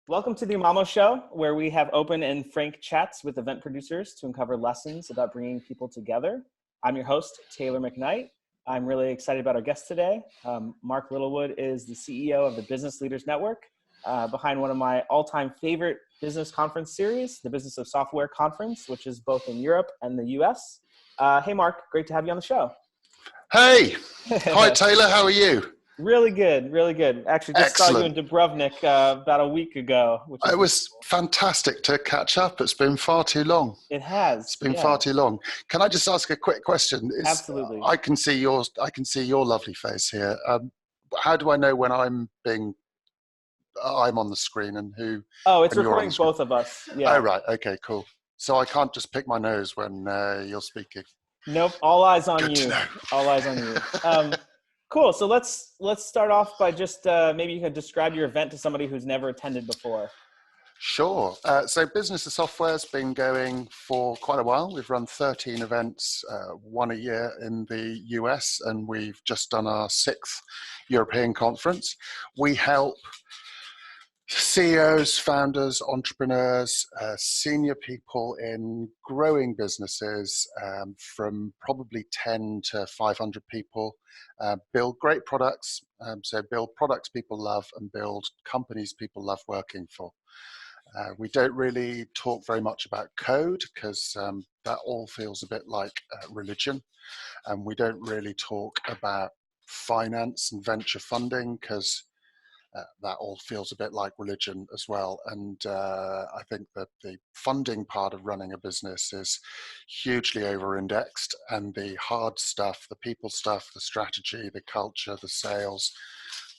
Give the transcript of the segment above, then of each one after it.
Welcome to the Emamo Show, where we have open and frank chats with event producers to uncover lessons about bringing people together. I'm your host, Taylor McKnight. I'm really excited about our guest today. Mark Littlewood is the CEO of the Business Leaders Network, behind one of my all-time favorite business conference series, the Business of Software Conference, which is both in Europe and the US. Hey, Mark, great to have you on the show. Hey, hi Taylor, how are you? Really good, really good. Actually, just saw you in Dubrovnik about a week ago. It was fantastic to catch up. It's been far too long. It has. It's been far too long. Can I just ask a quick question? Absolutely. I can see your lovely face here. How do I know when I'm on the screen and who? Oh, it's recording both of us. Yeah. Oh, right. Okay, cool. So I can't just pick my nose when you're speaking. Nope. All eyes on Good you. to know. All eyes on you. Cool. So let's start off by just maybe you could describe your event to somebody who's never attended before. Sure. So Business of Software has been going for quite a while. We've run 13 events, one a year in the US, and we've just done our 6th European conference. We help CEOs, founders, entrepreneurs, senior people in growing businesses from probably 10 to 500 people build great products. So build products people love and build companies people love working for. We don't really talk very much about code because that all feels a bit like religion. And we don't really talk about finance and venture funding because that all feels a bit like religion as well. And I think that the funding part of running a business is hugely over-indexed, and the hard stuff, the people stuff, the strategy, the culture, the sales,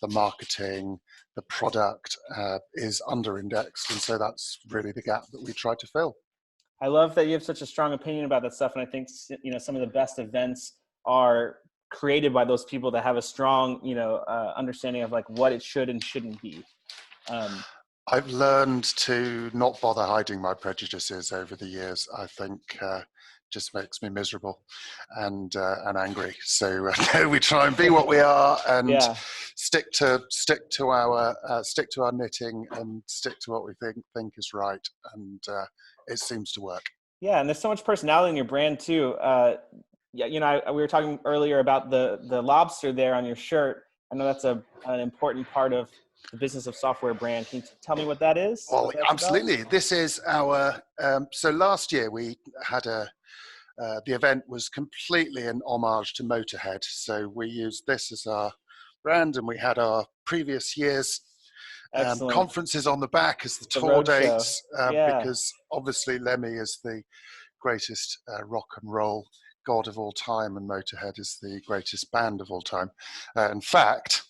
the marketing, the product is under-indexed. And so that's really the gap that we try to fill. I love that you have such a strong opinion about that stuff. And I think, some of the best events are created by those people that have a strong, understanding of like what it should and shouldn't be. I've learned to not bother hiding my prejudices over the years. I think just makes me miserable and angry. So we try and be what we are and stick to our knitting and stick to what we think is right. And it seems to work. Yeah, and there's so much personality in your brand too. We were talking earlier about the lobster there on your shirt. I know that's an important part of the Business of Software brand. Can you tell me what that is? Well, absolutely. This is our, so last year we had the event was completely an homage to Motorhead. So we used this as our brand, and we had our previous year's conferences on the back as the tour dates, because obviously Lemmy is the greatest rock and roll god of all time, and Motorhead is the greatest band of all time. In fact,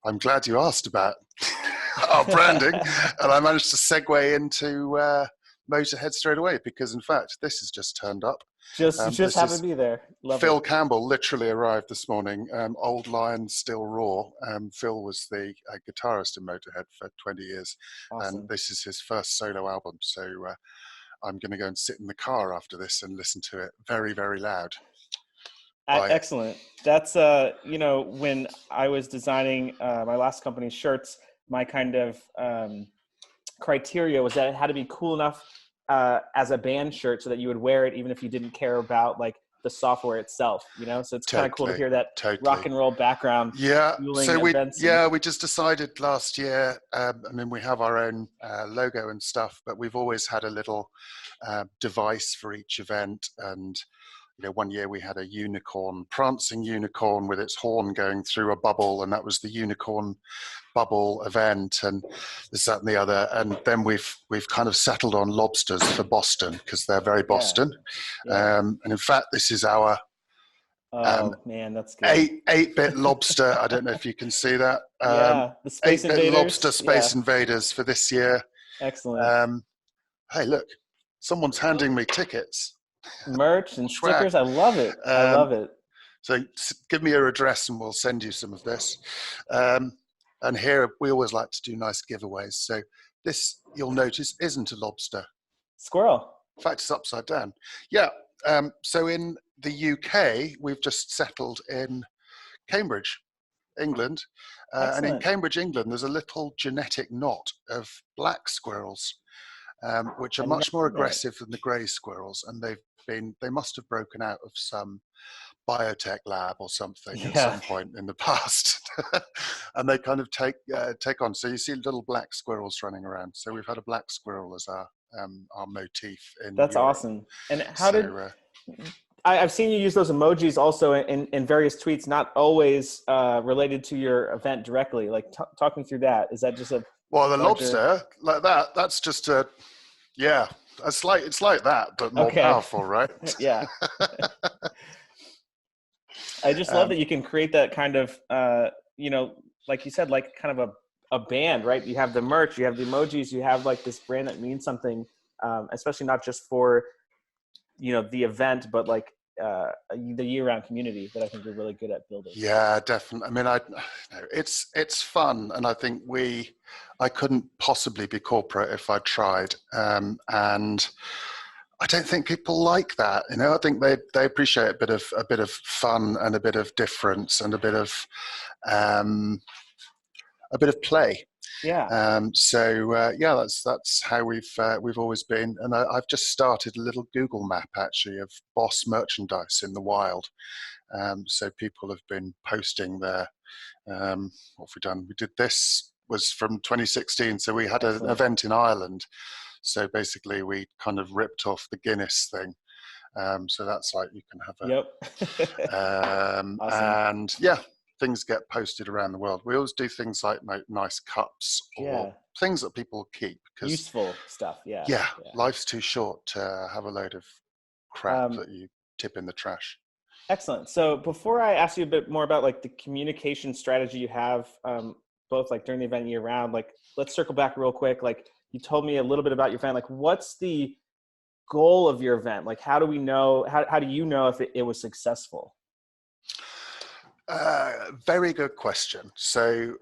I'm glad you asked about our branding, and I managed to segue into Motorhead straight away, because in fact, this has just turned up. Just happened to be there. Love Phil it. Campbell literally arrived this morning. Old Lion Still Raw. Phil was the guitarist in Motorhead for 20 years. Awesome. And this is his first solo album. So I'm going to go and sit in the car after this and listen to it very, very loud. Excellent. That's, when I was designing my last company's shirts, my kind of criteria was that it had to be cool enough as a band shirt so that you would wear it even if you didn't care about like the software itself, so it's kind of cool to hear that rock and roll background. Yeah. So we just decided last year, we have our own logo and stuff, but we've always had a little device for each event. And one year we had a prancing unicorn with its horn going through a bubble, and that was the unicorn bubble event, and this, that, and the other. And then we've kind of settled on lobsters for Boston because they're very Boston. Yeah. And in fact, this is our man, that's good. 8-bit lobster. I don't know if you can see that. The Space 8-bit Invaders. Lobster Space Invaders for this year. Excellent. Hey, look, someone's handing me tickets. Merch and stickers. I love it. I love it. So give me your address and we'll send you some of this. And here we always like to do nice giveaways. So this, you'll notice, isn't a lobster. Squirrel. In fact, it's upside down. Yeah. So in the UK, we've just settled in Cambridge, England. And in Excellent. Cambridge, England, there's a little genetic knot of black squirrels, which are I did not much more know that. aggressive than the grey squirrels. And they must have broken out of some biotech lab or something at Yeah, some point in the past. And they kind of take on. So you see little black squirrels running around. So we've had a black squirrel as our motif in that's Europe. awesome. And how did So I've seen you use those emojis also in various tweets, not always related to your event directly. Like, talk me through that. Is that just a well, the larger? lobster like that, that's just a, yeah, it's like that, but more Okay. powerful, right? Yeah. I just love um, that you can create that kind of, like you said, like kind of a band, right? You have the merch, you have the emojis, you have like this brand that means something, especially not just for, the event, but like the year-round community that I think you're really good at building. yeah, definitely. I mean, it's fun, and I think I couldn't possibly be corporate if I tried, and I don't think people like that. I think they appreciate a bit of fun and a bit of difference and a bit of play. Yeah. Yeah, that's how we've always been. And I've just started a little Google map actually of Boss merchandise in the wild. So people have been posting their what have we done? This was from 2016. So we had an Excellent. event in Ireland. So basically, we kind of ripped off the Guinness thing. So that's like you can have Yep. Awesome. and yeah, things get posted around the world. We always do things like make nice cups or Yeah. things that people keep because Useful stuff. Yeah. yeah, Yeah. life's too short to have a load of crap Um, that you tip in the trash. Excellent. So before I ask you a bit more about like the communication strategy you have, both like during the event year round, like let's circle back real quick. Like you told me a little bit about your event. Like what's the goal of your event? Like how do we know, how do you know if it was successful? Very good question. So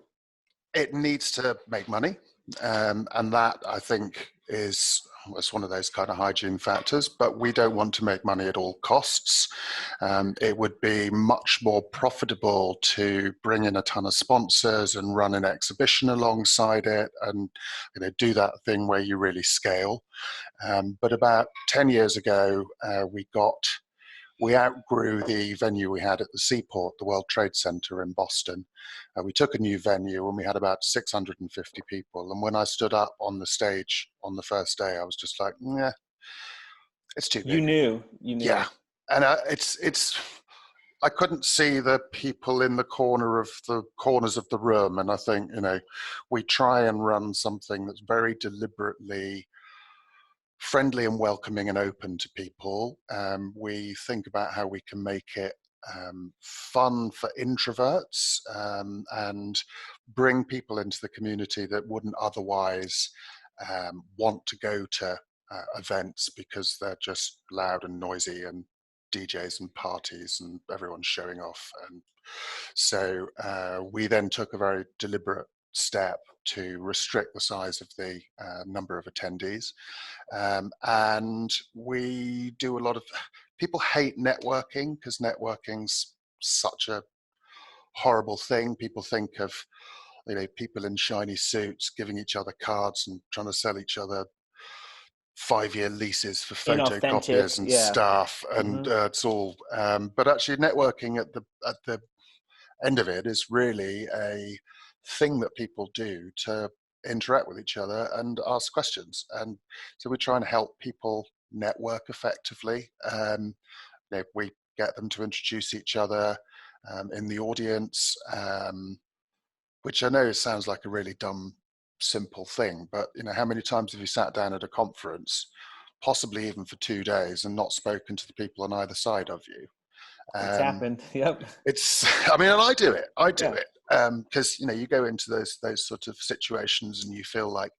it needs to make money, and that I think is it's one of those kind of hygiene factors. But we don't want to make money at all costs. It would be much more profitable to bring in a ton of sponsors and run an exhibition alongside it, and do that thing where you really scale. But about 10 years ago, we outgrew the venue we had at the Seaport, the World Trade Center in Boston. We took a new venue and we had about 650 people. And when I stood up on the stage on the first day, I was just like, yeah, it's too big. You Yeah. knew. And I couldn't see the people in the corners of the room. And I think, we try and run something that's very deliberately friendly and welcoming and open to people. We think about how we can make it fun for introverts and bring people into the community that wouldn't otherwise want to go to events because they're just loud and noisy and DJs and parties and everyone's showing off. And so we then took a very deliberate step to restrict the size of the number of attendees. And we do a lot of, people hate networking because networking's such a horrible thing. People think of, people in shiny suits giving each other cards and trying to sell each other 5-year leases for Inauthentic. photocopiers and Yeah. stuff. And Mm-hmm. it's all, but actually networking at the end of it is really a thing that people do to interact with each other and ask questions. And so we try and help people network effectively. We get them to introduce each other in the audience, which I know sounds like a really dumb, simple thing, but how many times have you sat down at a conference, possibly even for 2 days, and not spoken to the people on either side of you? It's Um, happened. Yep. I mean, and I do it Yeah. because you go into those sort of situations and you feel like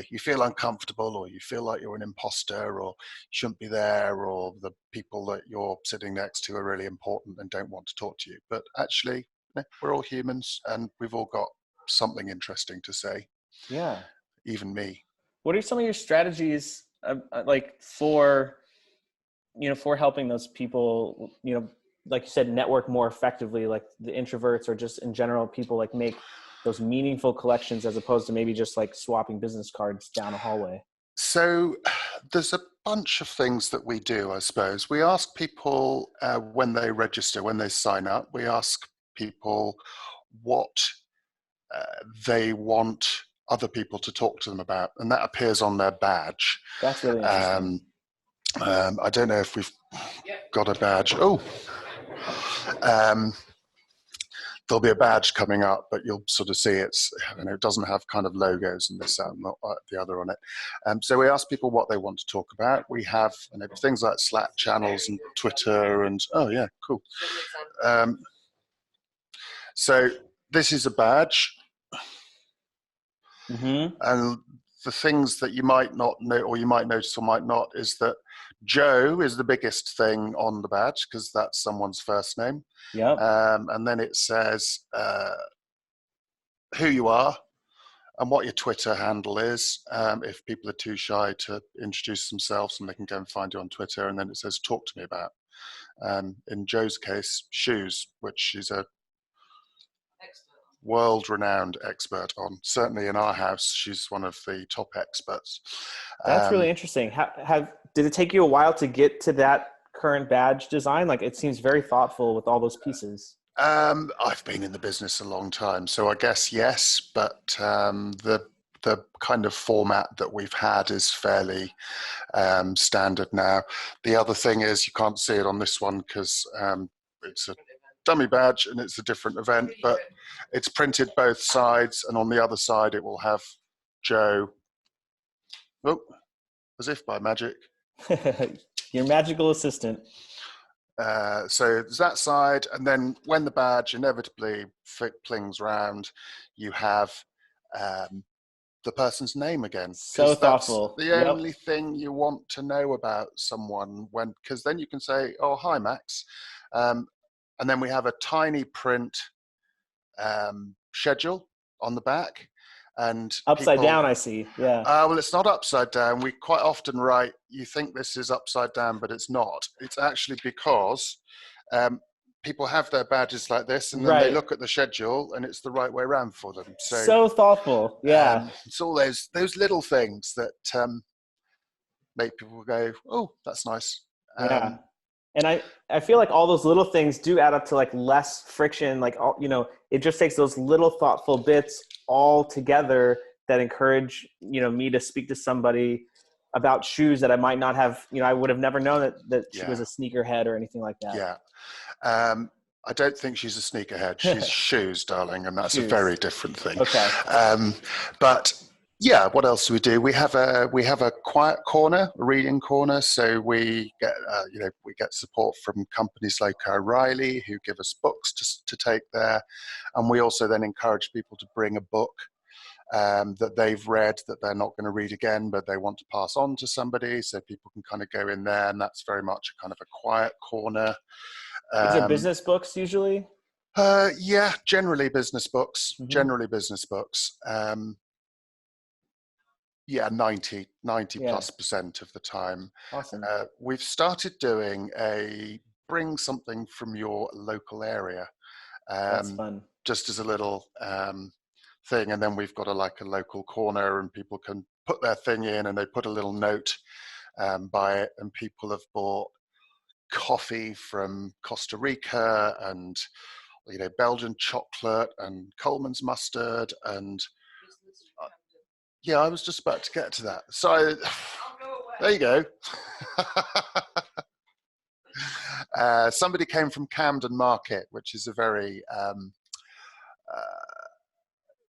you feel uncomfortable, or you feel like you're an imposter, or you shouldn't be there, or the people that you're sitting next to are really important and don't want to talk to you. But actually, we're all humans and we've all got something interesting to say, Yeah. even me. What are some of your strategies like for helping those people, like you said, network more effectively, like the introverts or just in general people like make those meaningful collections as opposed to maybe just like swapping business cards down a hallway? So there's a bunch of things that we do, I suppose. We ask people when they register, when they sign up, we ask people what they want other people to talk to them about, and that appears on their badge. That's really interesting. I don't know if we've got a badge. Oh, um, there'll be a badge coming up, but you'll sort of see it doesn't have kind of logos and this, that, and the other on it. So we ask people what they want to talk about. We have things like Slack channels and Twitter and, oh yeah, cool. So this is a badge. Mm-hmm. And the things that you might not know, or you might notice or might not, is that Joe is the biggest thing on the badge because that's someone's first name. Yep. And then it says who you are and what your Twitter handle is. If people are too shy to introduce themselves, and they can go and find you on Twitter. And then it says talk to me about. In Joe's case, shoes, which she's a world-renowned expert on. Certainly in our house, she's one of the top experts. That's really interesting. Did it take you a while to get to that current badge design? Like, it seems very thoughtful with all those pieces. I've been in the business a long time, so I guess yes, but the kind of format that we've had is fairly standard now. The other thing is you can't see it on this one because it's a dummy badge and it's a different event, but it's printed both sides, and on the other side it will have Joe. Oh, as if by magic. Your magical assistant. So there's that side, and then when the badge inevitably plings round, you have the person's name again. So that's thoughtful. the Yep. only thing you want to know about someone, because then you can say, "Oh, hi, Max," and then we have a tiny print schedule on the back, and Upside down, I see. Yeah. well, it's not upside down. We quite often write, you think this is upside down, but it's not. It's actually because people have their badges like this, and then they look at the schedule, and it's the right way around for them. So thoughtful. Yeah. It's all those little things that make people go, oh, that's nice. Yeah. And I feel like all those little things do add up to like less friction. Like, it just takes those little thoughtful bits all together that encourage, me to speak to somebody about shoes that I might not have, I would have never known that she was a sneakerhead or anything like that. Yeah. I don't think she's a sneakerhead. She's shoes, darling. And that's a very different thing. Okay. But yeah, what else do we do? We have a quiet corner, a reading corner. So we get support from companies like O'Reilly who give us books to take there, and we also then encourage people to bring a book that they've read that they're not going to read again, but they want to pass on to somebody. So people can kind of go in there, and that's very much a kind of a quiet corner. Is it business books usually? Yeah, generally business books. Mm-hmm. Generally business books. Yeah, 90 plus % of the time. Awesome. We've started doing a bring something from your local area. That's fun. Just as a little thing, and then we've got a local corner, and people can put their thing in, and they put a little note by it, and people have bought coffee from Costa Rica, and Belgian chocolate, and Coleman's mustard, and yeah, I was just about to get to that. So there you go. Somebody came from Camden Market, which is a very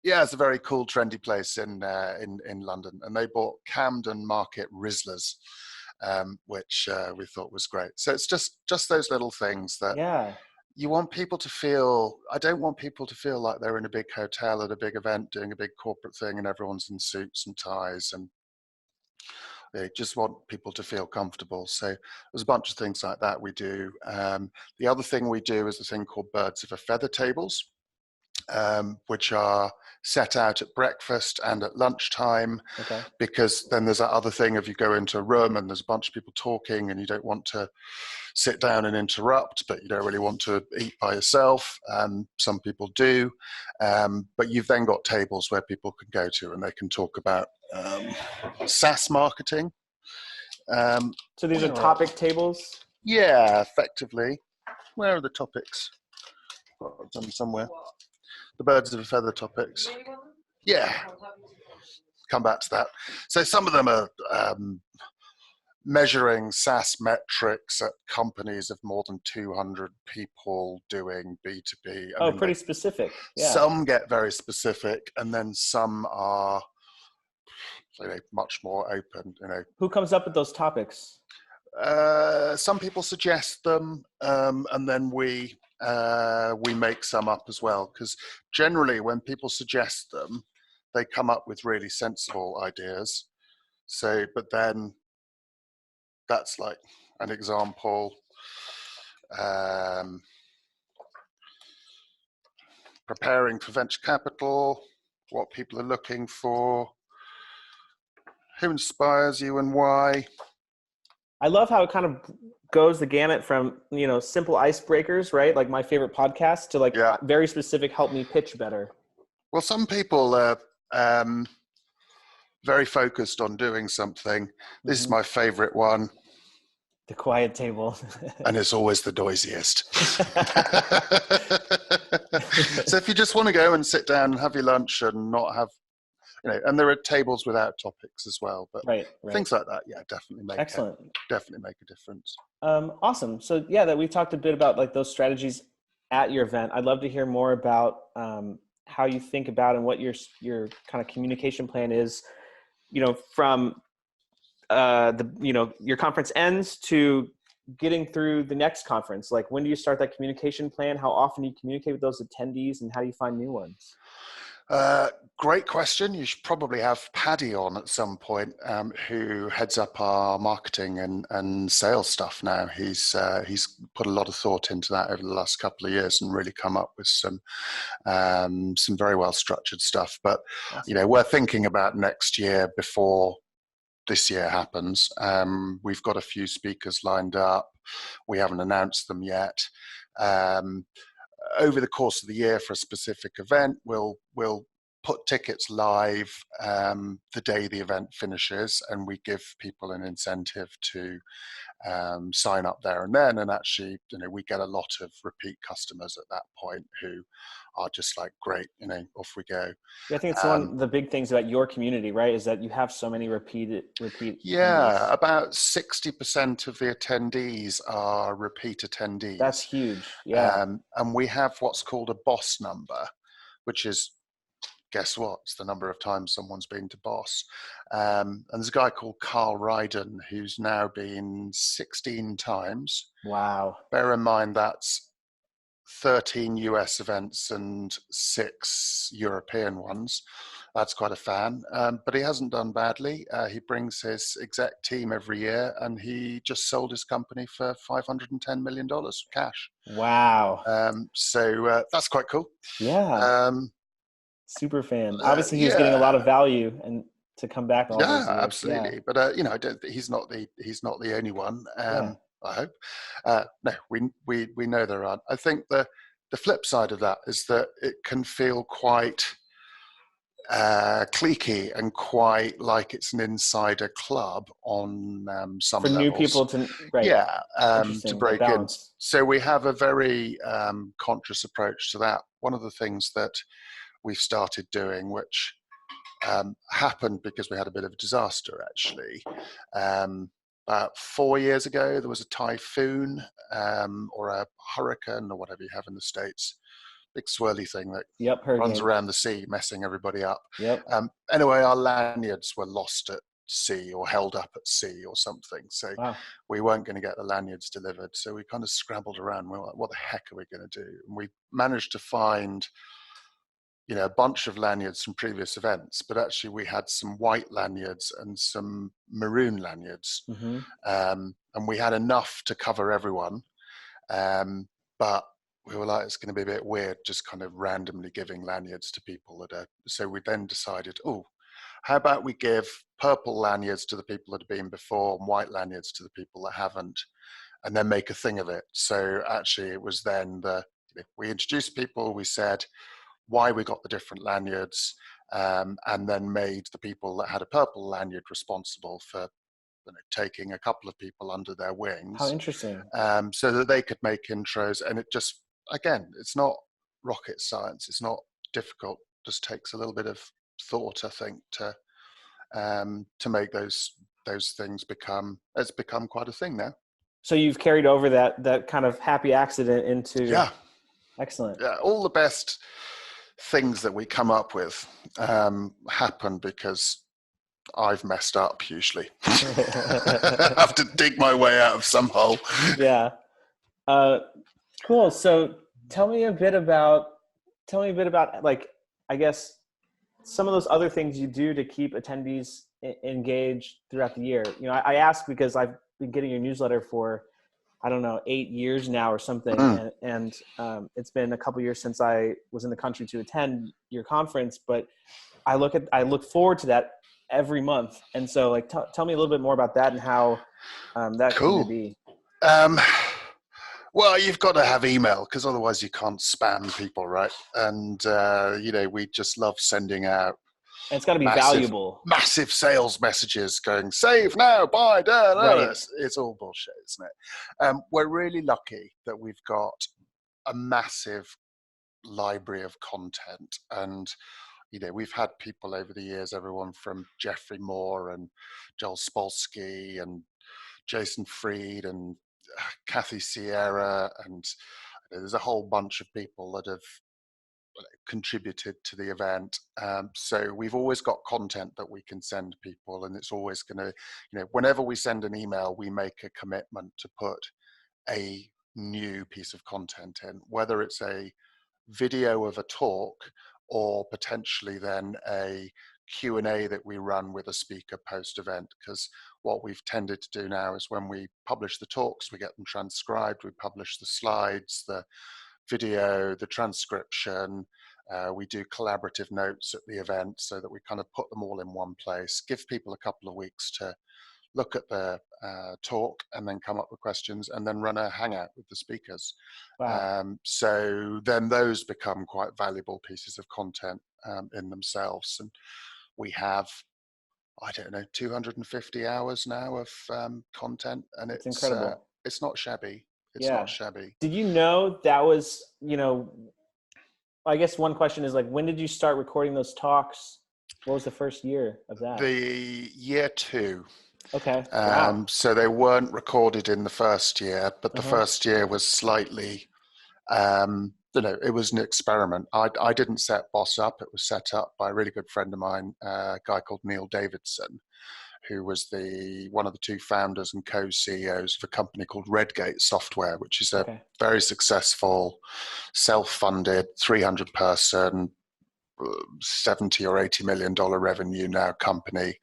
it's a very cool, trendy place in London, and they bought Camden Market Rizzlers, which we thought was great. So it's just those little things that you want people to feel. I don't want people to feel like they're in a big hotel at a big event doing a big corporate thing and everyone's in suits and ties, and they just want people to feel comfortable. So there's a bunch of things like that we do. The other thing we do is a thing called Birds of a Feather tables. which are set out at breakfast and at lunchtime. Okay. Because then there's that other thing of you go into a room and there's a bunch of people talking and you don't want to sit down and interrupt, but you don't really want to eat by yourself. Some people do. But you've then got tables where people can go to and they can talk about SaaS marketing. So these are topic tables? Yeah, effectively. Where are the topics? Got them somewhere. The birds of a feather topics. Yeah. Come back to that. So some of them are measuring SaaS metrics at companies of more than 200 people doing B2B. I mean, pretty specific. Yeah. Some get very specific, and then some are much more open. Who comes up with those topics? Some people suggest them, and then we make some up as well. Because generally, when people suggest them, they come up with really sensible ideas. So, but then that's like an example. Preparing for venture capital, what people are looking for, who inspires you and why. I love how it kind of goes the gamut from, simple icebreakers, right? Like my favorite podcast, to like very specific, help me pitch better. Well, some people are very focused on doing something. This is my favorite one. The quiet table. And it's always the noisiest. So if you just want to go and sit down and have your lunch and not have, and there are tables without topics as well, but right. things like that, definitely make a difference. Awesome. So that we've talked a bit about like those strategies at your event. I'd love to hear more about how you think about and what your kind of communication plan is, from your conference ends to getting through the next conference. Like, when do you start that communication plan? How often do you communicate with those attendees, and how do you find new ones? Great question. You should probably have Paddy on at some point, who heads up our marketing and sales stuff now. He's put a lot of thought into that over the last couple of years and really come up with some very well structured stuff. But awesome. We're thinking about next year before this year happens. We've got a few speakers lined up. We haven't announced them yet. Over the course of the year for a specific event, we'll put tickets live the day the event finishes, and we give people an incentive to sign up there and then. And actually, we get a lot of repeat customers at that point who are just like, great, off we go. Yeah, I think it's one of the big things about your community, right? Is that you have so many repeat. Yeah, attendees. About 60% of the attendees are repeat attendees. That's huge. Yeah. And we have what's called a boss number, which is, guess what? It's the number of times someone's been to Boss. And there's a guy called Carl Ryden who's now been 16 times. Wow. Bear in mind that's 13 US events and 6 European ones. That's quite a fan. But he hasn't done badly. He brings his exec team every year, and he just sold his company for $510 million cash. Wow. So that's quite cool. Yeah. Super fan. Obviously, he was getting a lot of value and to come back all those years. Absolutely. Yeah. But he's not the only one. I hope. No, we know there aren't. I think the flip side of that is that it can feel quite cliquey and quite like it's an insider club on some levels. For new people to to break in. So we have a very conscious approach to that. One of the things that we've started doing, which happened because we had a bit of a disaster actually. About 4 years ago, there was a typhoon or a hurricane or whatever you have in the States. Big swirly thing that runs around the sea, messing everybody up. Anyway, our lanyards were lost at sea or held up at sea or something. So we weren't going to get the lanyards delivered. So we kind of scrambled around. We were like, what the heck are we going to do? And we managed to find a bunch of lanyards from previous events, but actually we had some white lanyards and some maroon lanyards. And we had enough to cover everyone. But we were like, it's going to be a bit weird just kind of randomly giving lanyards to people so we then decided, oh, how about we give purple lanyards to the people that have been before and white lanyards to the people that haven't, and then make a thing of it. So actually it was then we introduced people, we said why we got the different lanyards, and then made the people that had a purple lanyard responsible for taking a couple of people under their wings. How interesting. So that they could make intros. And it just, again, it's not rocket science. It's not difficult. Just takes a little bit of thought, I think, to make those things it's become quite a thing now. So you've carried over that kind of happy accident into. Yeah. Excellent. Yeah. All the best things that we come up with happen because I've messed up usually. I have to dig my way out of some hole. Yeah. Cool. So tell me a bit about like, I guess some of those other things you do to keep attendees engaged throughout the year. You know, I ask because I've been getting your newsletter for, I don't know, 8 years now or something. And it's been a couple years since I was in the country to attend your conference, but I look forward to that every month. And so like, tell me a little bit more about that and how that Cool. came to be. Well, you've got to have email because otherwise you can't spam people, right? And, we just love sending out. And it's got to be valuable. Massive sales messages going, save now, buy, Right. It's all bullshit, isn't it? We're really lucky that we've got a massive library of content. And, we've had people over the years, everyone from Jeffrey Moore and Joel Spolsky and Jason Fried and Kathy Sierra, and there's a whole bunch of people that have contributed to the event. So we've always got content that we can send people, and it's always going to, whenever we send an email, we make a commitment to put a new piece of content in, whether it's a video of a talk or potentially then a Q&A that we run with a speaker post-event, because what we've tended to do now is when we publish the talks, we get them transcribed, we publish the slides, the video, the transcription, we do collaborative notes at the event so that we kind of put them all in one place, give people a couple of weeks to look at the talk and then come up with questions and then run a hangout with the speakers. Wow. So then those become quite valuable pieces of content in themselves. And we have, I don't know, 250 hours now of content, and it's incredible. It's not shabby. It's not shabby. Did you know that was, I guess one question is like, when did you start recording those talks? What was the first year of that? The year 2. Okay. Wow. So they weren't recorded in the first year, but the first year was slightly, it was an experiment. I didn't set Boss up. It was set up by a really good friend of mine, a guy called Neil Davidson, who was one of the 2 founders and co-CEOs of a company called Redgate Software, which is a very successful, self-funded, 300-person, 70 or 80 million dollar revenue now company,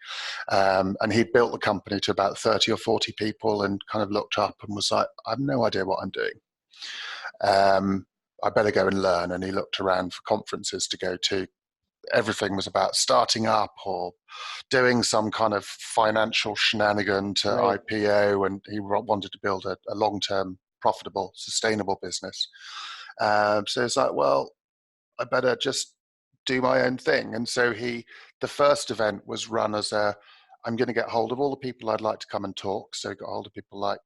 and he built the company to about 30 or 40 people and kind of looked up and was like, I have no idea what I'm doing. I better go and learn. And he looked around for conferences to go to. Everything was about starting up or doing some kind of financial shenanigan to IPO, and he wanted to build a long-term, profitable, sustainable business. So it's like, well, I better just do my own thing. And so the first event was run as I'm going to get hold of all the people I'd like to come and talk. So I got hold of people like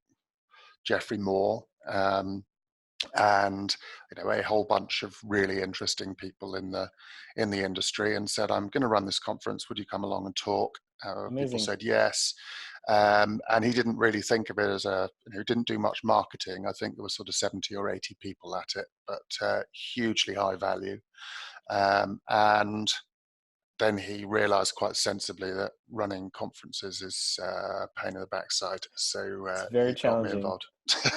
Jeffrey Moore, and a whole bunch of really interesting people in the industry, and said, I'm going to run this conference, would you come along and talk? People said yes. And he didn't really think of it as didn't do much marketing. I think there were sort of 70 or 80 people at it, but hugely high value. And then he realized quite sensibly that running conferences is a pain in the backside. So it's very challenging. Got me involved.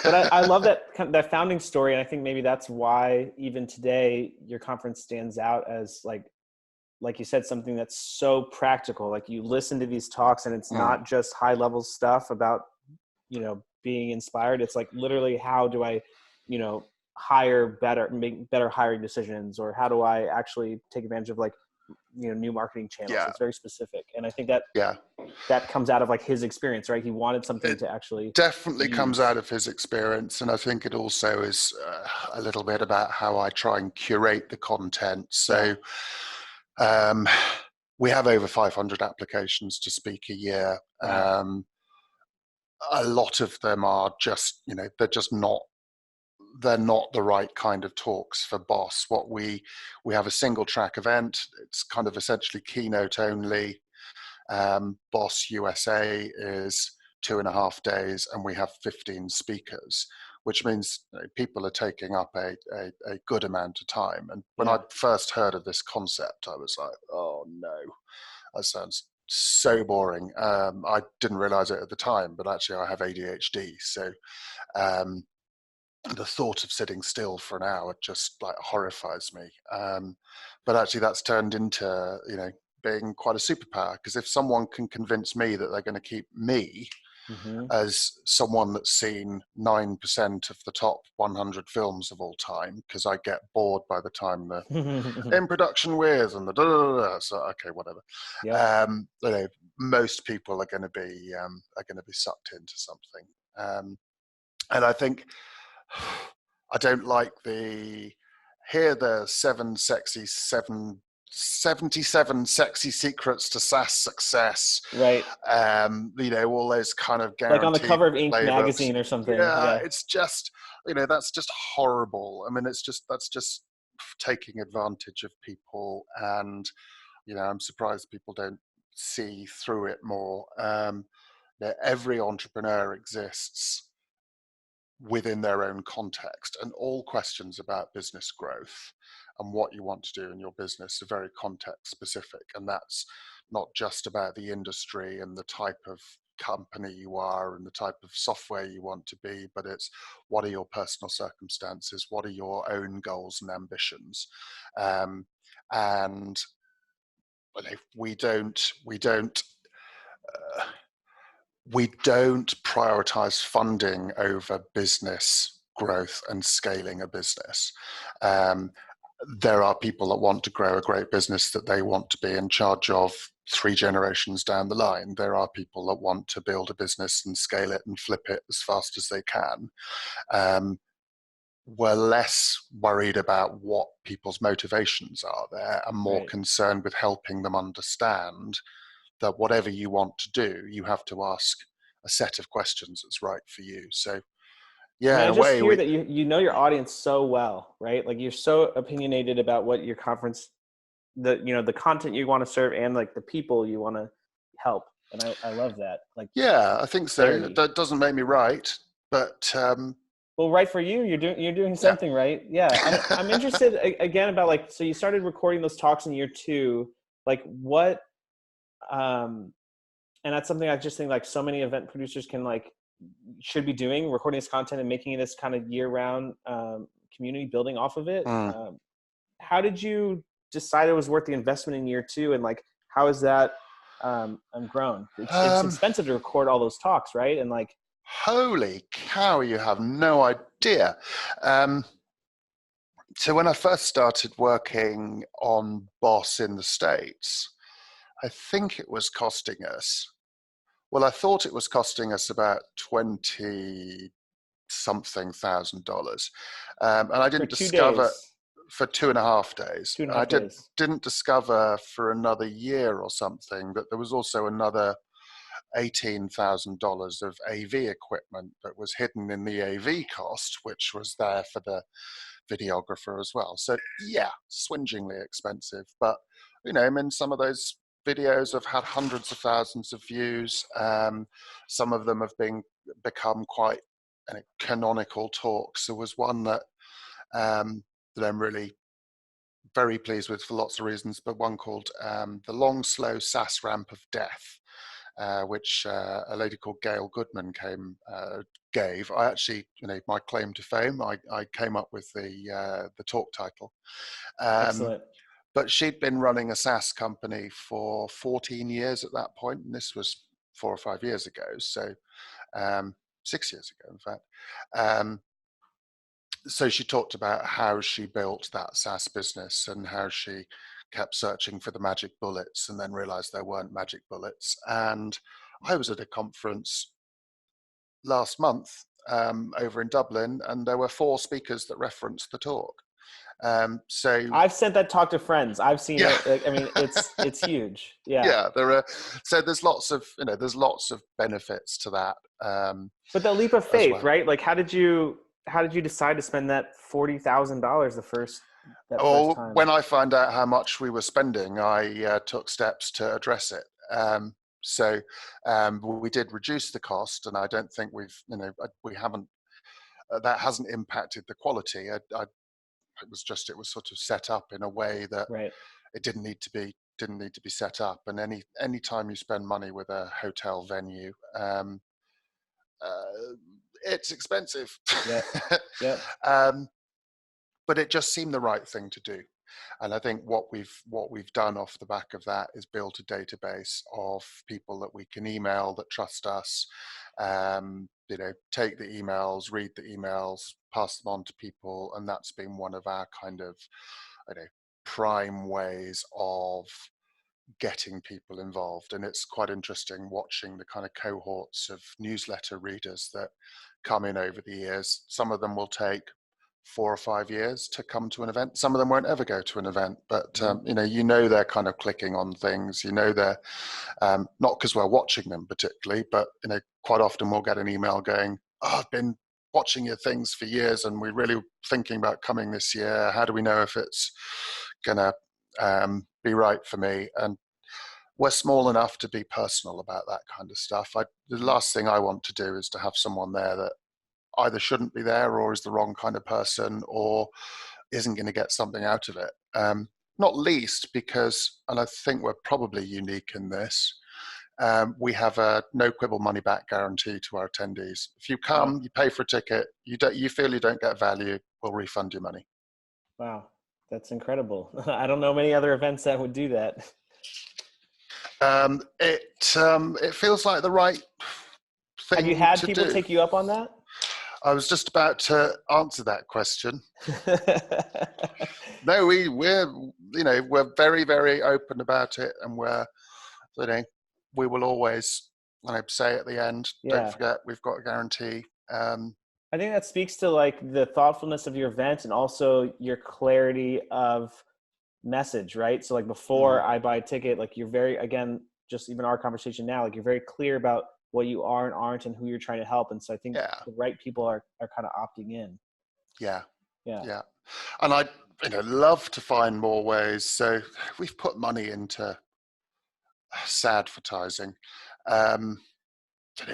But I love that founding story. And I think maybe that's why even today your conference stands out as like you said, something that's so practical. Like you listen to these talks and it's not just high level stuff about, being inspired. It's like literally, how do I, hire better, make better hiring decisions, or how do I actually take advantage of like, new marketing channels. Yeah. It's very specific. And I think that Yeah. that comes out of like his experience, right? He wanted something It to actually definitely comes use. out of his experience. And I think it also is a little bit about how I try and curate the content. So we have over 500 applications to speak a year. Wow. A lot of them are just, they're not the right kind of talks for Boss. We have a single track event. It's kind of essentially keynote only. Boss USA is 2.5 days, and we have 15 speakers, which means people are taking up a good amount of time. And when I first heard of this concept, I was like, oh no, that sounds so boring. I didn't realize it at the time, but actually I have ADHD. So the thought of sitting still for an hour just like horrifies me. But actually that's turned into, being quite a superpower, because if someone can convince me that they're going to keep me as someone that's seen 9% of the top 100 films of all time, because I get bored by the time the in production with and the da, da, da, da, so okay, whatever. Most people are going to be sucked into something, and I think I don't like here the 77 sexy secrets to SaaS success. Right. All those kind of Like on the guaranteed cover of Inc. playbooks. magazine or something. Yeah, Yeah. it's just, that's just horrible. I mean, that's just taking advantage of people, and I'm surprised people don't see through it more. Every entrepreneur exists within their own context, and all questions about business growth and what you want to do in your business are very context specific, and that's not just about the industry and the type of company you are and the type of software you want to be, but it's what are your personal circumstances, what are your own goals and ambitions. And we don't prioritize funding over business growth and scaling a business. There are people that want to grow a great business that they want to be in charge of 3 generations down the line. There are people that want to build a business and scale it and flip it as fast as they can. We're less worried about what people's motivations are there, and more concerned with helping them understand that whatever you want to do, you have to ask a set of questions that's right for you. So, yeah, I mean, in I a just way, hear that you know your audience so well, right? Like you're so opinionated about what your conference, the content you want to serve, and like the people you want to help. And I love that. Like, yeah, I think so. That doesn't make me right, but well, right for you. You're doing yeah. something right. Yeah, I'm interested again about like, so you started recording those talks in year 2. Like what? And that's something I just think like so many event producers should be doing, recording this content and making it this kind of year-round community, building off of it. How did you decide it was worth the investment in year 2, and like how is that grown? It's expensive to record all those talks, right? And like, holy cow, you have no idea. So when I first started working on Boss in the States, I think it was costing us, well, I thought it was costing us about 20 something $1,000. And I didn't for 2 discover days, for 2.5 days. 2.5 I days. didn't discover for another year or something that there was also another $18,000 of AV equipment that was hidden in the AV cost, which was there for the videographer as well. So yeah, swingingly expensive. But I mean, some of those videos have had hundreds of thousands of views. Some of them have become quite canonical talks. There was one that that I'm really very pleased with for lots of reasons, but one called The Long, Slow SaaS Ramp of Death, which a lady called Gail Goodman gave. I actually, my claim to fame, I came up with the talk title. Excellent. But she'd been running a SaaS company for 14 years at that point, and this was 4 or 5 years ago, so 6 years ago, in fact. So she talked about how she built that SaaS business and how she kept searching for the magic bullets and then realized there weren't magic bullets. And I was at a conference last month over in Dublin, and there were 4 speakers that referenced the talk. So I've sent that talk to friends. I've seen yeah, it. Like, I mean, it's huge. Yeah. yeah, there are. So there's lots of there's lots of benefits to that But the leap of as faith, well. right? Like, how did you decide to spend that $40,000 that first Or time? when I found out how much we were spending, I took steps to address it. So we did reduce the cost, and I don't think we haven't that hasn't impacted the quality. It was sort of set up in a way that Right. it didn't need to be set up. And any time you spend money with a hotel venue, uh, it's expensive. Yep. Yep. um, but it just seemed the right thing to do. And I think what we've done off the back of that is built a database of people that we can email that trust us. Take the emails, read the emails, pass them on to people, and that's been one of our kind of, prime ways of getting people involved. And it's quite interesting watching the kind of cohorts of newsletter readers that come in over the years. Some of them will take 4 or 5 years to come to an event. Some of them won't ever go to an event, but they're kind of clicking on things. They're not because we're watching them particularly, but quite often we'll get an email going, "Oh, I've been watching your things for years, and we're really thinking about coming this year. How do we know if it's gonna be right for me?" And we're small enough to be personal about that kind of stuff. The last thing I want to do is to have someone there that either shouldn't be there or is the wrong kind of person or isn't going to get something out of it. Not least because, and I think we're probably unique in this, we have a no quibble money back guarantee to our attendees. If you Wow. come, you pay for a ticket, you feel you don't get value, we'll refund your money. Wow. That's incredible. I don't know many other events that would do that. It feels like the right Have you thing had to people do. take you up on that? I was just about to answer that question. No, we're very, very open about it, and you know we will always say at the end, don't Yeah. forget we've got a guarantee. I think that speaks to like the thoughtfulness of your event and also your clarity of message, right? So like before mm, I buy a ticket, like you're very, again, just even our conversation now, like you're very clear about what you are and aren't and who you're trying to help. And so I think yeah, the right people are kind of opting in. yeah, Yeah. yeah, and I love to find more ways. So we've put money into advertising. Um,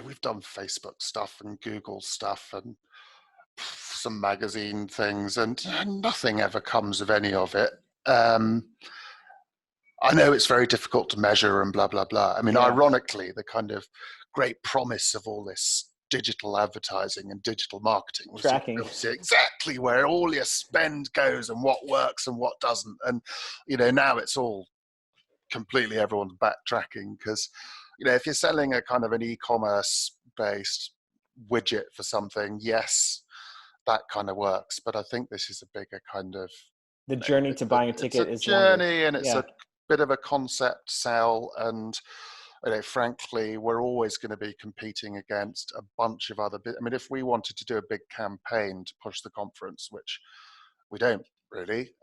we've done Facebook stuff and Google stuff and some magazine things, and nothing ever comes of any of it. I know it's very difficult to measure and blah, blah, blah. I mean, Yeah. ironically, the kind of great promise of all this digital advertising and digital marketing was you'd be Tracking. able to see exactly where all your spend goes and what works and what doesn't. And, now it's all completely everyone's backtracking because, if you're selling a kind of an e-commerce based widget for something, yes, that kind of works. But I think this is a bigger kind of, The journey to buying a it's a ticket is longer. journey and it's Yeah. a bit of a concept sell. And frankly, we're always going to be competing against a bunch of other. I mean, if we wanted to do a big campaign to push the conference, which we don't really,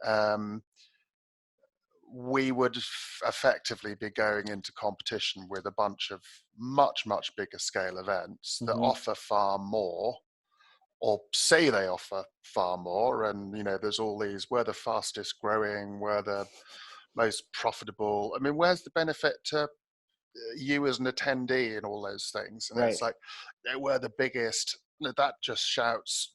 we would effectively be going into competition with a bunch of much, much bigger scale events that Mm-hmm. offer far more or say they offer far more. And, there's all these, we're the fastest growing, we're the most profitable. I mean, where's the benefit to you as an attendee and all those things? And Right. it's like, we're the biggest. That just shouts,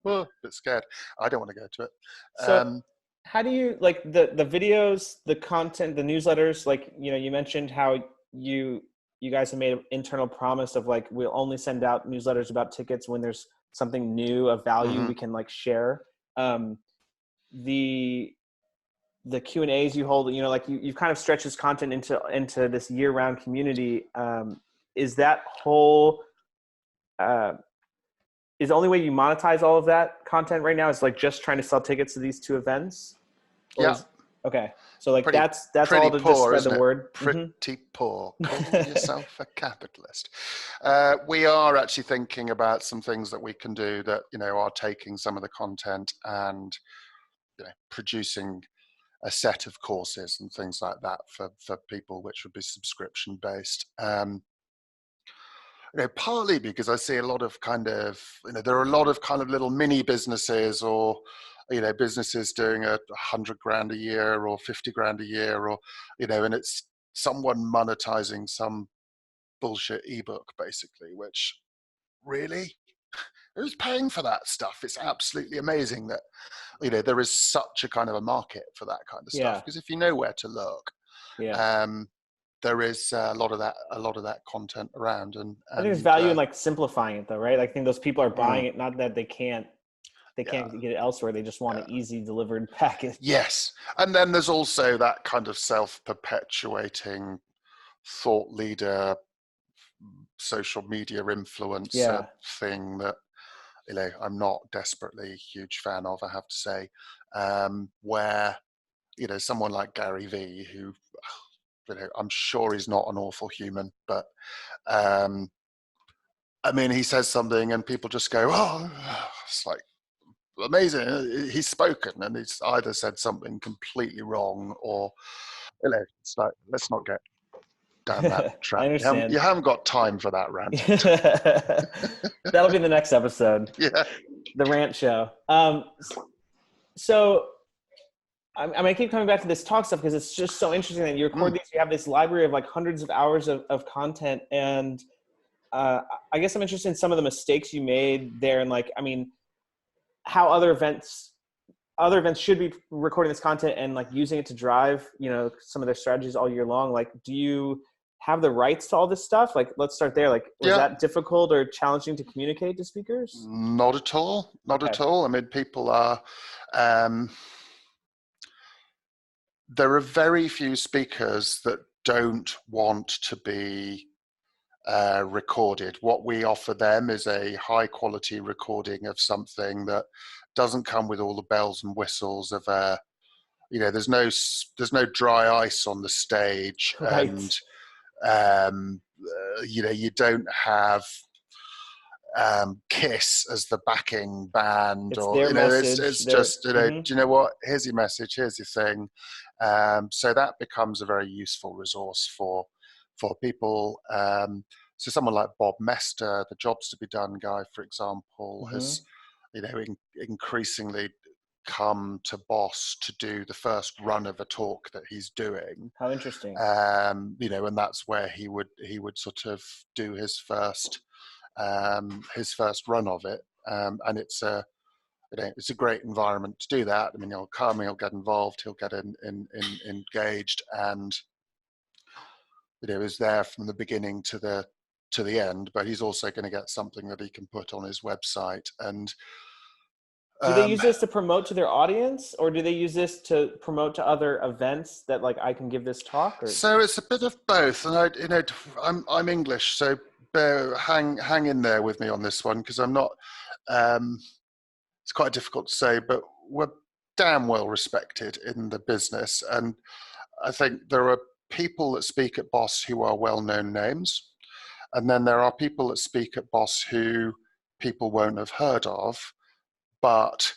oh, a bit scared. I don't want to go to it. So how do you like the videos, the content, the newsletters, like, you mentioned how you guys have made an internal promise of like, we'll only send out newsletters about tickets when there's something new of value Mhm. we can like share. The the Q&As you hold, like you've kind of stretched this content into this year-round community. Is that whole is the only way you monetize all of that content right now is like just trying to sell tickets to these 2 events? Or Yeah. is, okay. So like Pretty that's all to just poor, spread the isn't it? word. Pretty poor. Call yourself a capitalist. We are actually thinking about some things that we can do that, are taking some of the content and, producing a set of courses and things like that for people, which would be subscription based. Partly because I see a lot of there are a lot of kind of little mini businesses or, businesses doing $100,000 a year or $50,000 a year or, and it's someone monetizing some bullshit ebook basically, which really, who's paying for that stuff? It's absolutely amazing that, there is such a kind of a market for that kind of stuff. Yeah. Because if you know where to look, Yeah. there is a lot of that content around, and I think there's value in like simplifying it though, right? Like, I think those people are buying it, not that they can't get it elsewhere. They just want an easy delivered package. Yes. And then there's also that kind of self-perpetuating thought leader, social media influencer thing that, I'm not desperately a huge fan of, I have to say, where, someone like Gary Vee, who, I'm sure he's not an awful human, but I mean, he says something and people just go, oh, it's like amazing. He's spoken and he's either said something completely wrong or, it's like, let's not get down that I track. understand. You haven't got time for that rant. That'll be the next episode. Yeah. The rant show. So I'm going to keep coming back to this talk stuff because it's just so interesting that you record these. You have this library of like hundreds of hours of content. And I guess I'm interested in some of the mistakes you made there. And like, I mean, how other events should be recording this content and like using it to drive, some of their strategies all year long. Like, do you have the rights to all this stuff? Like, let's start there. Like, was that difficult or challenging to communicate to speakers? Not at all. Not at all. I mean, people are, there are very few speakers that don't want to be recorded. What we offer them is a high quality recording of something that doesn't come with all the bells and whistles of there's no dry ice on the stage, Right. and you don't have Kiss as the backing band, It's or their message. it's just mm-hmm. Do you know what? Here's your message. Here's your thing. So that becomes a very useful resource for people. So someone like Bob Mester, the Jobs to Be Done guy, for example, has increasingly come to Boss to do the first run of a talk that he's doing. How interesting. And that's where he would sort of do his first run of it, and it's a great environment to do that. I mean, he'll come, he'll get involved, he'll get engaged, and is there from the beginning to the end. But he's also going to get something that he can put on his website. And do they use this to promote to their audience, or do they use this to promote to other events that like I can give this talk? Or? So it's a bit of both, and I'm English, so hang in there with me on this one, because I'm not. It's quite difficult to say, but we're damn well respected in the business, and I think there are people that speak at Boss who are well-known names, and then there are people that speak at Boss who people won't have heard of, but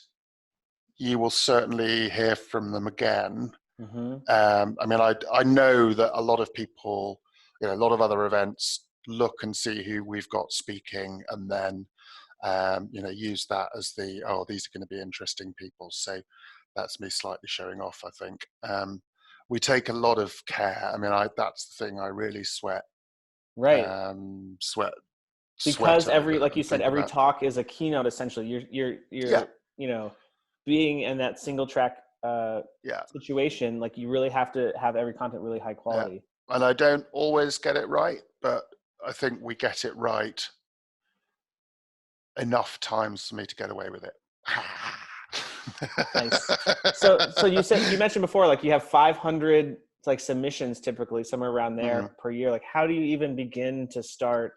you will certainly hear from them again. Mm-hmm. I mean, I know that a lot of people, a lot of other events look and see who we've got speaking, and then use that as these are going to be interesting people. So that's me slightly showing off, I think. We take a lot of care. I mean, that's the thing I really sweat. Right. Because like you said, every talk is a keynote. Essentially, you're being in that single track situation. Like, you really have to have every content really high quality. Yeah. And I don't always get it right, but I think we get it right enough times for me to get away with it. Nice. So you mentioned before, like, you have 500 like submissions typically, somewhere around there per year. Like, how do you even begin to start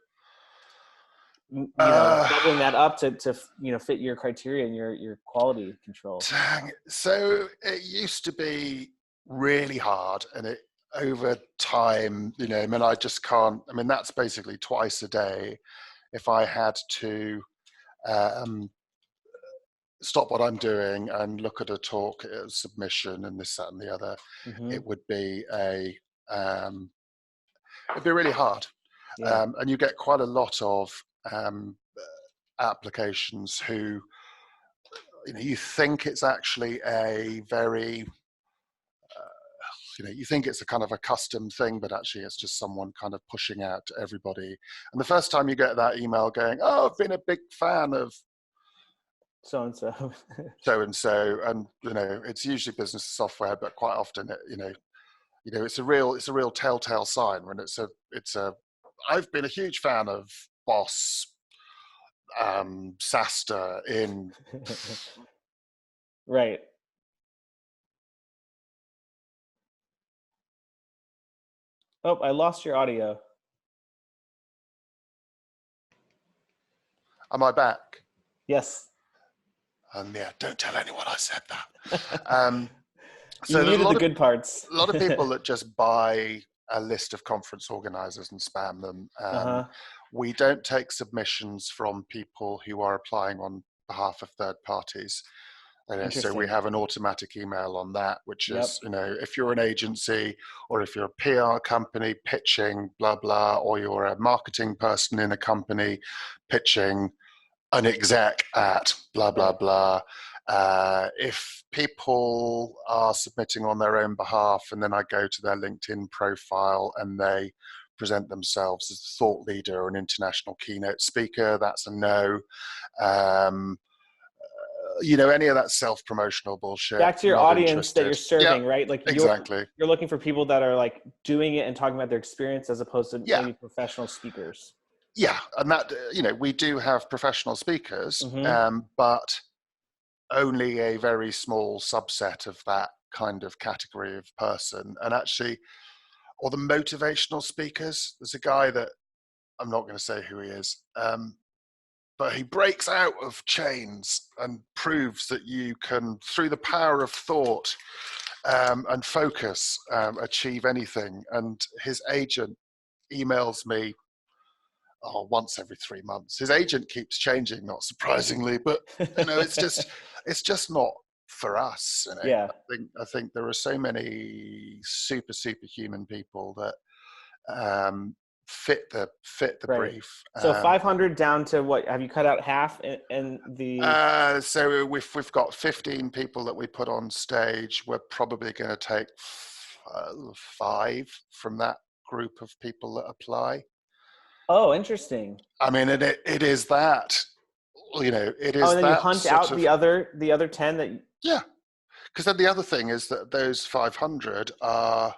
bubbling that up to fit your criteria and your quality control? Dang. So it used to be really hard, and it over time, I mean, I just can't. I mean, that's basically twice a day. If I had to um, stop what I'm doing and look at a talk, a submission, and this, that, and the other, Mm-hmm. it would be it'd be really hard. Yeah. And you get quite a lot of applications who, you think it's actually a very, you think it's a kind of a custom thing, but actually it's just someone kind of pushing out to everybody. And the first time you get that email going, oh, I've been a big fan of So and so. so-and-so, and it's usually business software, but quite often it's a real telltale sign when it's a I've been a huge fan of Boss Sasta in Right. Oh, I lost your audio. Am I back? Yes. Yeah, don't tell anyone I said that. You So there's muted the good parts. a lot of people that just buy a list of conference organizers and spam them. Uh-huh. We don't take submissions from people who are applying on behalf of third parties. So we Interesting. have an automatic email on that, which Yep. is, if you're an agency or if you're a PR company pitching blah, blah, or you're a marketing person in a company pitching an exec at blah, blah, Right. blah. If people are submitting on their own behalf and then I go to their LinkedIn profile and they present themselves as a thought leader or an international keynote speaker, that's a no. Any of that self-promotional bullshit, Back to your not audience that you're interested. Yeah, serving, right? Like exactly. you're looking for people that are like doing it and talking about their experience as opposed to Yeah, maybe professional speakers. yeah. And that, we do have professional speakers, Mm-hmm. but only a very small subset of that kind of category of person. And actually, or the motivational speakers, there's a guy that I'm not going to say who he is, but he breaks out of chains and proves that you can, through the power of thought and focus, achieve anything. And his agent emails me once every 3 months. His agent keeps changing, not surprisingly, but it's just not for us. Yeah. I think there are so many superhuman people that fit the Right. brief. So 500 down to what? Have you cut out half in the? So we've got 15 people that we put on stage. We're probably going to take 5 from that group of people that apply. Oh, interesting. I mean, and it is that, it Oh, is and then you that hunt sort out of, the other 10 that. yeah. Because then the other thing is that those 500 are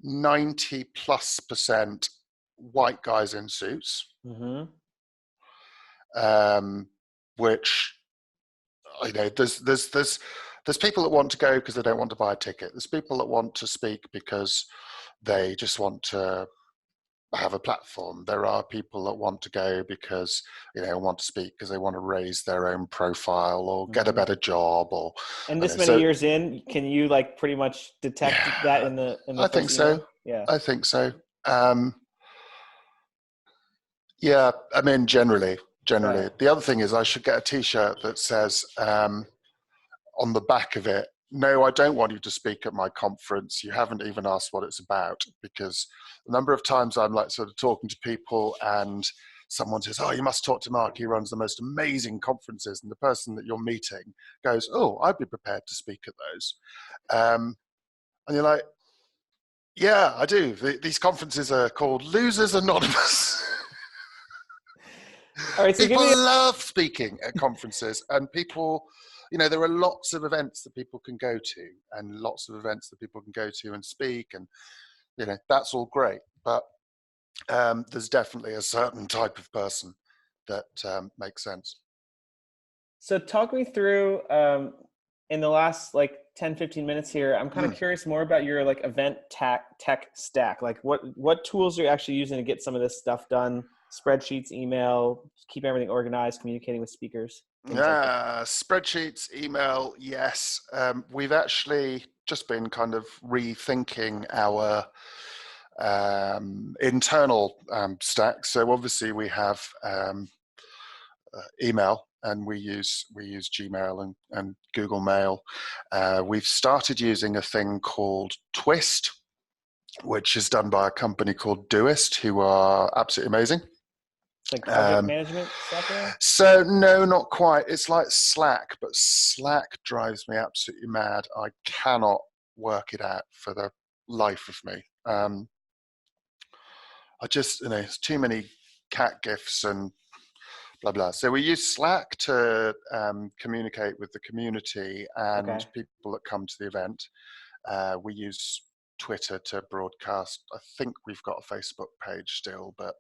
90+% white guys in suits, Mm-hmm. which, there's people that want to go because they don't want to buy a ticket. There's people that want to speak because they just want to have a platform. There are people that want to go because want to speak because they want to raise their own profile or get a Mm-hmm. better job or. And this many years in, can you like pretty much detect that in the I think first email? so. Yeah. I think so. Yeah, I mean, generally. Yeah. The other thing is I should get a T-shirt that says on the back of it, no, I don't want you to speak at my conference. You haven't even asked what it's about, because the number of times I'm like sort of talking to people and someone says, oh, you must talk to Mark. He runs the most amazing conferences. And the person that you're meeting goes, oh, I'd be prepared to speak at those. And you're like, yeah, I do. These conferences are called Losers Anonymous. All right. So People love speaking at conferences, and people, there are lots of events that people can go to and lots of events that people can go to and speak, and, that's all great. But there's definitely a certain type of person that makes sense. So talk me through in the last like 10, 15 minutes here, I'm kind of curious more about your like event tech stack. Like what tools are you actually using to get some of this stuff done? Spreadsheets, email, keep everything organized, communicating with speakers, things like that. Spreadsheets, email, yes. We've actually just been kind of rethinking our internal stack. So obviously we have email, and we use Gmail and Google Mail. We've started using a thing called Twist, which is done by a company called Doist, who are absolutely amazing. It's like project management software? So no, not quite. It's like Slack, but Slack drives me absolutely mad. I cannot work it out for the life of me. I just, it's too many cat gifs and blah blah. So we use Slack to communicate with the community and people that come to the event. We use Twitter to broadcast. I think we've got a Facebook page still, but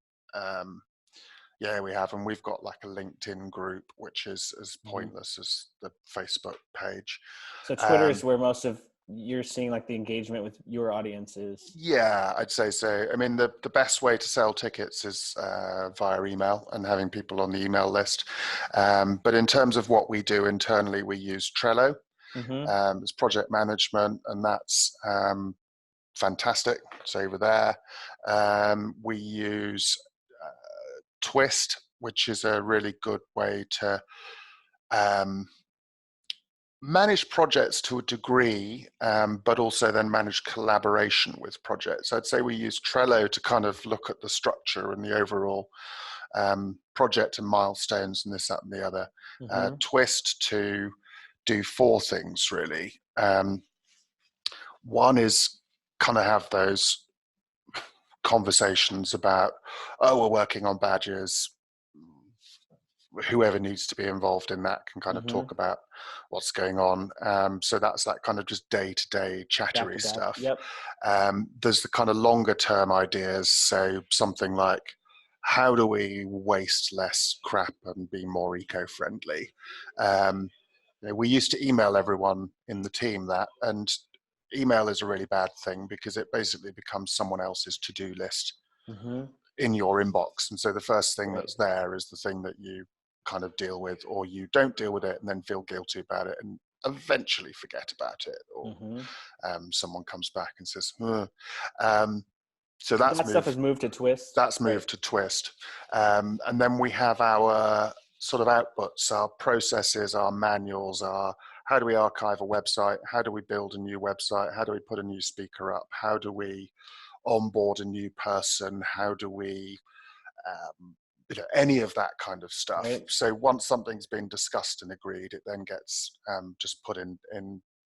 yeah, we have, and we've got like a LinkedIn group, which is as pointless as the Facebook page. So Twitter is where most of you're seeing like the engagement with your audience is. Yeah, I'd say so. I mean, the best way to sell tickets is via email and having people on the email list. But in terms of what we do internally, we use Trello as project management, and that's fantastic. It's over there. We use Twist, which is a really good way to manage projects to a degree, but also then manage collaboration with projects. I'd say we use Trello to kind of look at the structure and the overall project and milestones and this, that, and the other. Twist to do four things, really. One is kind of have those conversations about, oh, we're working on badges. Whoever needs to be involved in that can kind of talk about what's going on. So that's that kind of just day-to-day chattery stuff. Yep. There's the kind of longer term ideas. So something like, how do we waste less crap and be more eco-friendly? We used to email everyone in the team that, and email is a really bad thing because it basically becomes someone else's to-do list in your inbox. And so the first thing that's there is the thing that you kind of deal with, or you don't deal with it and then feel guilty about it and eventually forget about it, or someone comes back and says, so that stuff has moved to Twist. That's moved to Twist. And then we have our sort of outputs, our processes, our manuals, our how do we archive a website? How do we build a new website? How do we put a new speaker up? How do we onboard a new person? How do we, any of that kind of stuff. So once something's been discussed and agreed, it then gets just put in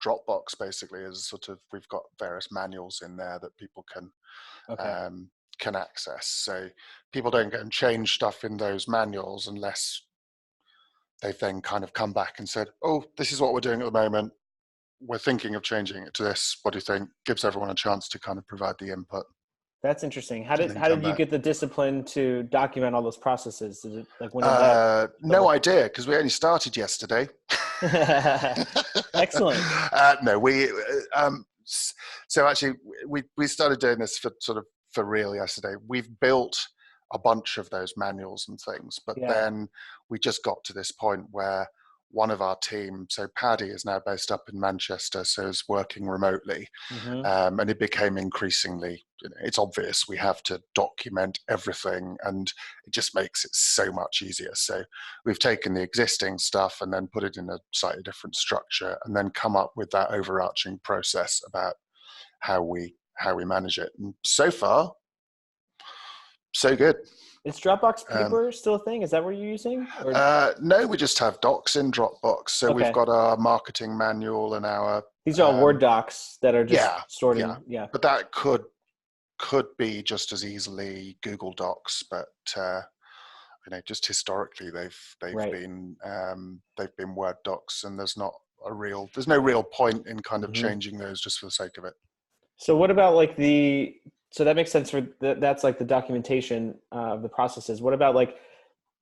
Dropbox, basically, as sort of, we've got various manuals in there that people can access. So people don't go and change stuff in those manuals unless they've then kind of come back and said, oh, this is what we're doing at the moment. We're thinking of changing it to this. What do you think? Gives everyone a chance to kind of provide the input. That's interesting. How did you get the discipline to document all those processes? Did it, like, when did that? No idea, because we only started yesterday. Excellent. No, so actually we started doing this for real yesterday. We've built a bunch of those manuals and things, but then we just got to this point where one of our team, so Paddy is now based up in Manchester, so is working remotely, and it became increasingly, it's obvious we have to document everything, and it just makes it so much easier. So we've taken the existing stuff and then put it in a slightly different structure, and then come up with that overarching process about how we manage it. And so far, so good. Is Dropbox Paper still a thing? Is that what you're using? Or? No, we just have docs in Dropbox. So we've got our marketing manual and our... These are all Word docs that are just stored in... Yeah, but that could be just as easily Google Docs, but just historically they've been Word docs, and there's no real point in kind of changing those just for the sake of it. So what about like so that makes sense for that's like the documentation of the processes. What about like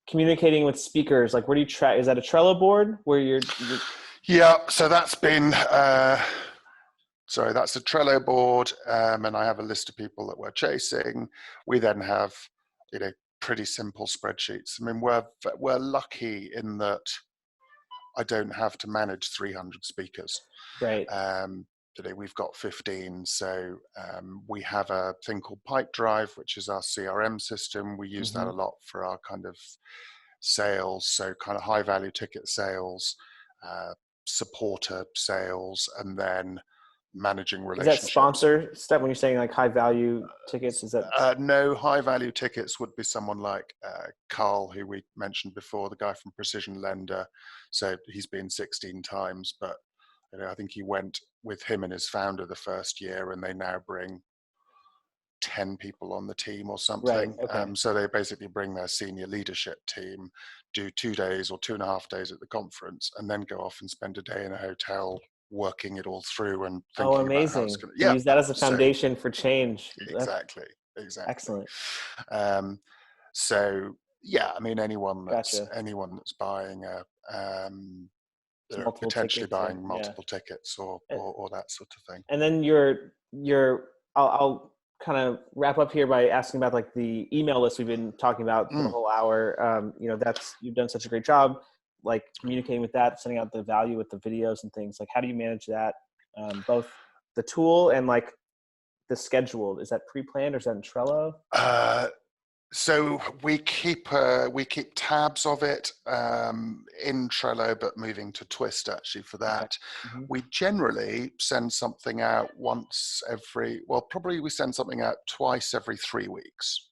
communicating with speakers? Like, where do you track? Is that a Trello board where you're... Yeah, so that's been, that's a Trello board, and I have a list of people that we're chasing. We then have, pretty simple spreadsheets. I mean, we're lucky in that I don't have to manage 300 speakers. Right. Today we've got 15, so we have a thing called Pipedrive, which is our CRM system. We use that a lot for our kind of sales, so kind of high value ticket sales, supporter sales, and then managing relationships. Is that sponsor stuff when you're saying like high value tickets? Is that no, high value tickets would be someone like Carl, who we mentioned before, the guy from Precision Lender. So he's been 16 times, but I think he went with him and his founder the first year, and they now bring 10 people on the team or something. Right, okay. So they basically bring their senior leadership team, do 2 days or 2.5 days at the conference, and then go off and spend a day in a hotel working it all through and thinking about how it's going to. Yeah, use that as a foundation for change. Exactly. Excellent. So yeah, I mean, anyone that's buying they're potentially buying multiple tickets or that sort of thing. And then I'll kind of wrap up here by asking about like the email list we've been talking about for the whole hour. You've done such a great job, like communicating with that, sending out the value with the videos and things. Like, how do you manage that? Both the tool and like the schedule. Is that pre-planned or is that in Trello? So we keep tabs of it in Trello, but moving to Twist actually for that. Okay. We generally send something out we send something out twice every 3 weeks.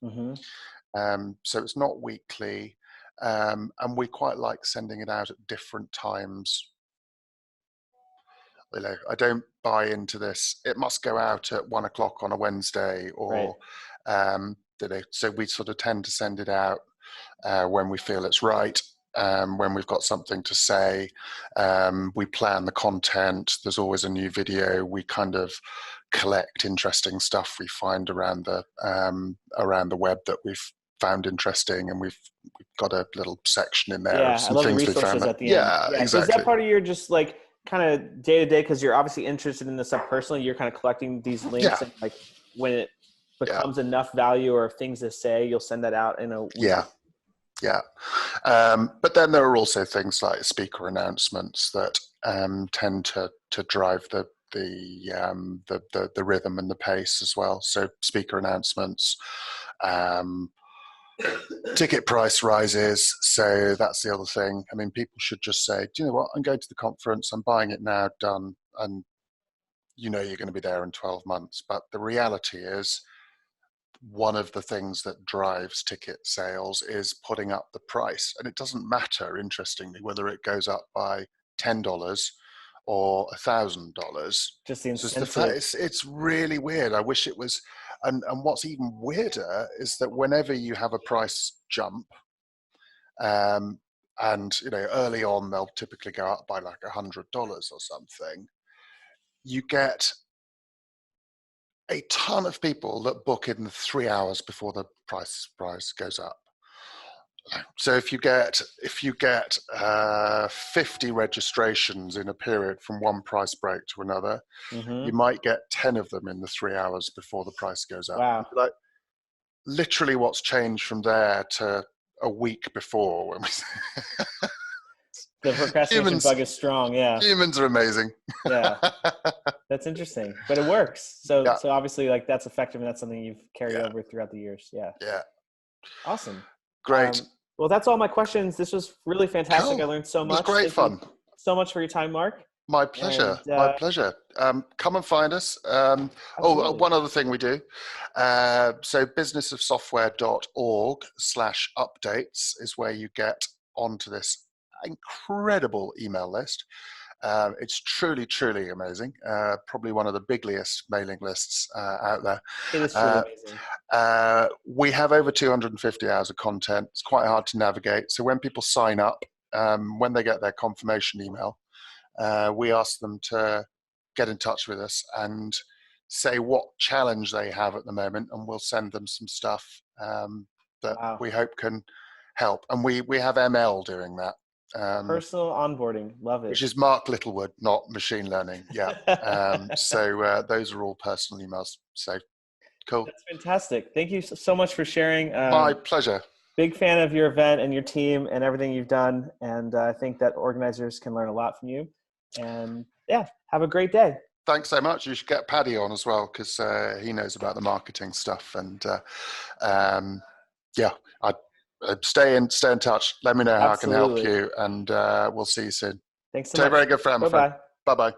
So it's not weekly, and we quite like sending it out at different times. I don't buy into this. It must go out at 1 o'clock on a Wednesday, or so we sort of tend to send it out when we feel it's right, when we've got something to say. We plan the content. There's always a new video. We kind of collect interesting stuff we find around the web that we've found interesting, and we've got a little section in there of some things we found. At the end. Yeah, exactly. So is that part of your just like kind of day to day, because you're obviously interested in this stuff personally, you're kind of collecting these links and like when it becomes enough value or things to say, you'll send that out in a week. But then there are also things like speaker announcements that tend to drive the rhythm and the pace as well. So speaker announcements, ticket price rises. So that's the other thing. I mean, people should just say, do you know what? I'm going to the conference. I'm buying it now, done. And you're going to be there in 12 months. But the reality is, one of the things that drives ticket sales is putting up the price. And it doesn't matter, interestingly, whether it goes up by $10 or $1,000. Just the incentive. It's really weird. I wish it was. And what's even weirder is that whenever you have a price jump, and early on they'll typically go up by like $100 or something, you get a ton of people that book in 3 hours before the price goes up. So if you get 50 registrations in a period from one price break to another, you might get 10 of them in the 3 hours before the price goes up. Wow! Like literally, what's changed from there to a week before when we. The procrastination bug is strong. Yeah, humans are amazing. Yeah, that's interesting, but it works. So obviously, like that's effective, and that's something you've carried over throughout the years. Yeah. Awesome. Great. Well, that's all my questions. This was really fantastic. Cool. I learned so much. It was great fun. So much for your time, Mark. My pleasure. My pleasure. Come and find us. One other thing we do. So businessofsoftware.org/updates is where you get onto this incredible email list. It's truly, truly amazing. Probably one of the biggest mailing lists out there. It is truly amazing. We have over 250 hours of content. It's quite hard to navigate. So when people sign up, when they get their confirmation email, we ask them to get in touch with us and say what challenge they have at the moment, and we'll send them some stuff that we hope can help. And we have ML doing that. Personal onboarding, love it. Which is Mark Littlewood, not machine learning. Yeah. So those are all personal emails. So cool. That's fantastic. Thank you so much for sharing. My pleasure. Big fan of your event and your team and everything you've done. And I think that organizers can learn a lot from you. And yeah, have a great day. Thanks so much. You should get Paddy on as well, because he knows about the marketing stuff. And yeah, I stay in touch. Let me know how I can help Absolutely. you, and we'll see you soon. Thanks so Take much. very good friend, my friend. Bye-bye. Bye bye.